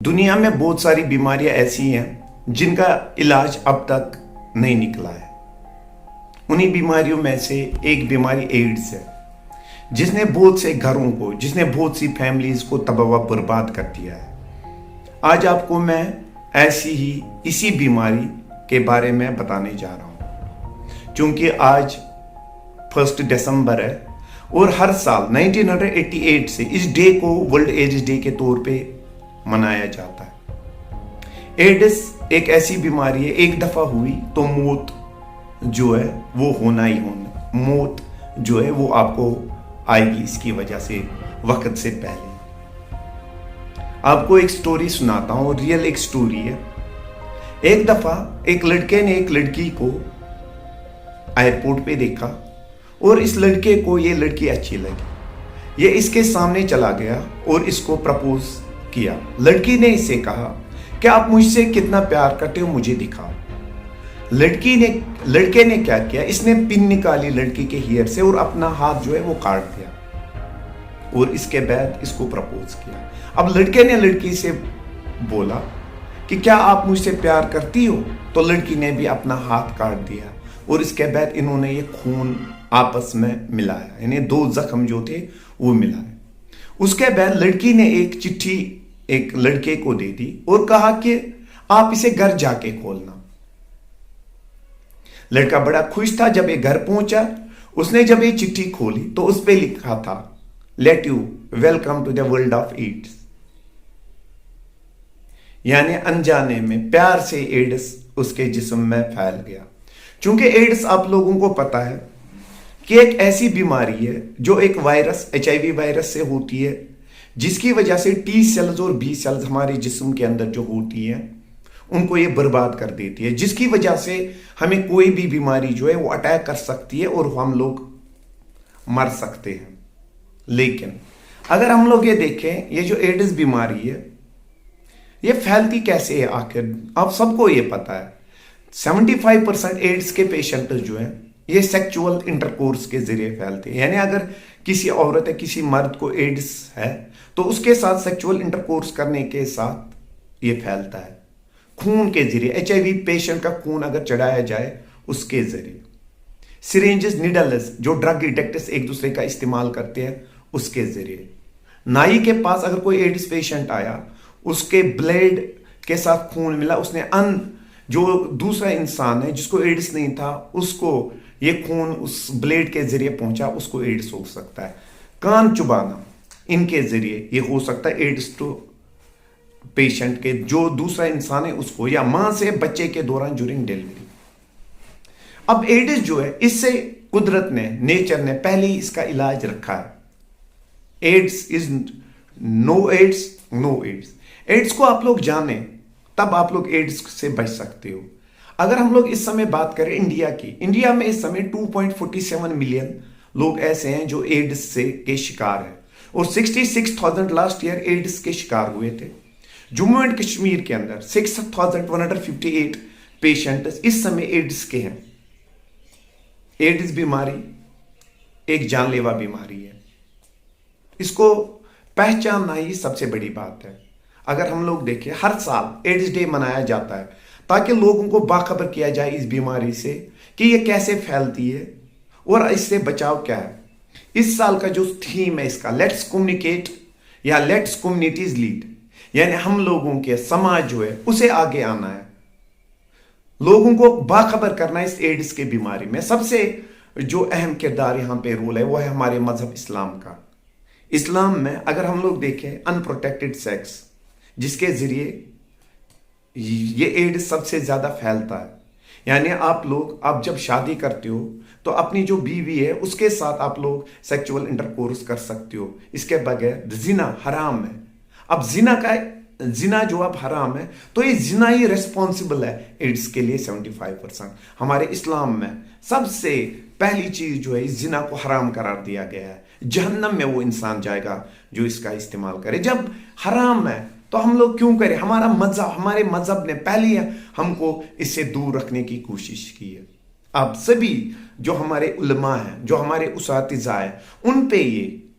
دنیا میں بہت ساری بیماریاں ایسی ہیں جن کا علاج اب تک نہیں نکلا ہے. انہی بیماریوں میں سے ایک بیماری ایڈز ہے جس نے بہت سے گھروں کو، جس نے بہت سی فیملیز کو تباہ و برباد کر دیا ہے. آج آپ کو میں ایسی ہی اسی بیماری کے بارے میں بتانے جا رہا ہوں. چونکہ آج 1 دسمبر ہے اور ہر سال 1988 سے اس ڈے کو ورلڈ ایڈز ڈے کے طور پہ منایا جاتا ہے. ایڈز ایک ایسی بیماری ہے، ایک دفعہ ہوئی تو موت جو ہے وہ ہونا ہی ہونا. موت جو ہے وہ آپ کو آئے گی اس کی وجہ سے وقت سے پہلے. آپ کو ایک سٹوری سناتا ہوں، ریئل ایک سٹوری ہے. ایک دفعہ ایک لڑکے نے ایک لڑکی کو ایئرپورٹ پہ دیکھا اور اس لڑکے کو یہ لڑکی اچھی لگی. یہ اس کے سامنے چلا گیا اور اس کو پرپوز کیا. لڑکی نے اس سے کہا کہ آپ مجھ سے کتنا پیار کرتے ہو مجھے دکھاؤ. لڑکے نے کیا کیا، اس نے پن نکالی لڑکی کے ہیئر سے اور اپنا ہاتھ جو ہے وہ کاٹ دیا اور اس کے بعد اس کو پرپوز کیا. اب لڑکے نے لڑکی سے بولا کہ کیا آپ مجھ سے پیار کرتی ہو؟ تو لڑکی نے بھی اپنا ہاتھ کاٹ دیا اور اس کے بعد انہوں نے یہ خون آپس میں ملایا، یعنی 2 زخم جو تھے وہ ملائے. اس کے بعد لڑکی نے ایک چٹھی ایک لڑکے کو دے دی اور کہا کہ آپ اسے گھر جا کے کھولنا. لڑکا بڑا خوش تھا. جب یہ گھر پہنچا اس نے جب یہ چٹھی کھولی تو اس پہ لکھا تھا let you welcome to the world of AIDS, یعنی انجانے میں پیار سے ایڈز اس کے جسم میں پھیل گیا. چونکہ ایڈز آپ لوگوں کو پتا ہے کہ ایک ایسی بیماری ہے جو ایک وائرس HIV وائرس سے ہوتی ہے، جس کی وجہ سے T سیلز اور B سیلز ہمارے جسم کے اندر جو ہوتی ہیں ان کو یہ برباد کر دیتی ہے، جس کی وجہ سے ہمیں کوئی بھی بیماری جو ہے وہ اٹیک کر سکتی ہے اور ہم لوگ مر سکتے ہیں. لیکن اگر ہم لوگ یہ دیکھیں یہ جو ایڈز بیماری ہے یہ پھیلتی کیسے ہے آخر؟ آپ سب کو یہ پتا ہے 75% ایڈز کے پیشنٹ جو ہیں یہ سیکچول انٹرکورس کے ذریعے پھیلتے ہیں. یعنی اگر کسی عورت ہے، کسی مرد کو ایڈز ہے تو اس کے ساتھ سیکچول انٹرکورس کرنے کے ساتھ یہ پھیلتا ہے خون کے ذریعے. HIV پیشنٹ کا خون اگر چڑھایا جائے اس کے ذریعے، سرنجز نیڈلز جو ڈرگ ایڈکٹس ایک دوسرے کا استعمال کرتے ہیں اس کے ذریعے. نائی کے پاس اگر کوئی ایڈز پیشنٹ آیا، اس کے بلیڈ کے ساتھ خون ملا، اس نے جو دوسرا انسان ہے جس کو ایڈز نہیں تھا اس کو یہ خون اس بلیڈ کے ذریعے پہنچا، اس کو ایڈز ہو سکتا ہے. کان چبانا، ان کے ذریعے یہ ہو سکتا ہے ایڈز ٹو پیشنٹ کے جو دوسرا انسان ہے اس کو، یا ماں سے بچے کے دوران ڈیورنگ ڈیلیوری. اب ایڈز جو ہے اس سے قدرت نے، نیچر نے پہلے ہی اس کا علاج رکھا ہے. ایڈز از نو ایڈز نو ایڈز. ایڈز کو آپ لوگ جانیں تب آپ لوگ ایڈز سے بچ سکتے ہو. اگر ہم لوگ اس سمے بات کریں انڈیا کی، انڈیا میں اس سمے 2.47 ملین لوگ ایسے ہیں جو ایڈز سے کے شکار ہیں اور 66,000 لاسٹ ایئر ایڈز کے شکار ہوئے تھے. جموں اینڈ کشمیر کے اندر 6,158 پیشنٹس اس سمے ایڈز کے ہیں. ایڈز بیماری ایک جان لیوا بیماری ہے، اس کو پہچاننا ہی سب سے بڑی بات ہے. اگر ہم لوگ دیکھیں ہر سال ایڈز ڈے منایا جاتا ہے تاکہ لوگوں کو باخبر کیا جائے اس بیماری سے کہ یہ کیسے پھیلتی ہے اور اس سے بچاؤ کیا ہے. اس سال کا جو تھیم ہے اس کا لیٹس کمیونیکیٹ یا لیٹس کمیونٹیز لیڈ، یعنی ہم لوگوں کے سماج جو ہے اسے آگے آنا ہے، لوگوں کو باخبر کرنا ہے اس ایڈز کے بیماری میں. سب سے جو اہم کردار یہاں پہ رول ہے وہ ہے ہمارے مذہب اسلام کا. اسلام میں اگر ہم لوگ دیکھیں انپروٹیکٹڈ سیکس جس کے ذریعے یہ ایڈز سب سے زیادہ پھیلتا ہے، یعنی آپ جب شادی کرتے ہو تو اپنی جو بیوی ہے اس کے ساتھ آپ لوگ سیکچول انٹرکورس کر سکتے ہو، اس کے بغیر زنا حرام ہے. اب زنا جو اب حرام ہے تو یہ زنا ہی ریسپانسبل ہے ایڈز کے لیے 75%. ہمارے اسلام میں سب سے پہلی چیز جو ہے اس زنا کو حرام قرار دیا گیا ہے. جہنم میں وہ انسان جائے گا جو اس کا استعمال کرے. جب حرام ہے تو ہم لوگ کیوں کریں؟ ہمارے مذہب نے پہلے ہم کو اس سے دور رکھنے کی کوشش کی ہے. اب سبھی جو ہمارے علماء ہیں، جو ہمارے اساتذہ ہیں، ان پہ یہ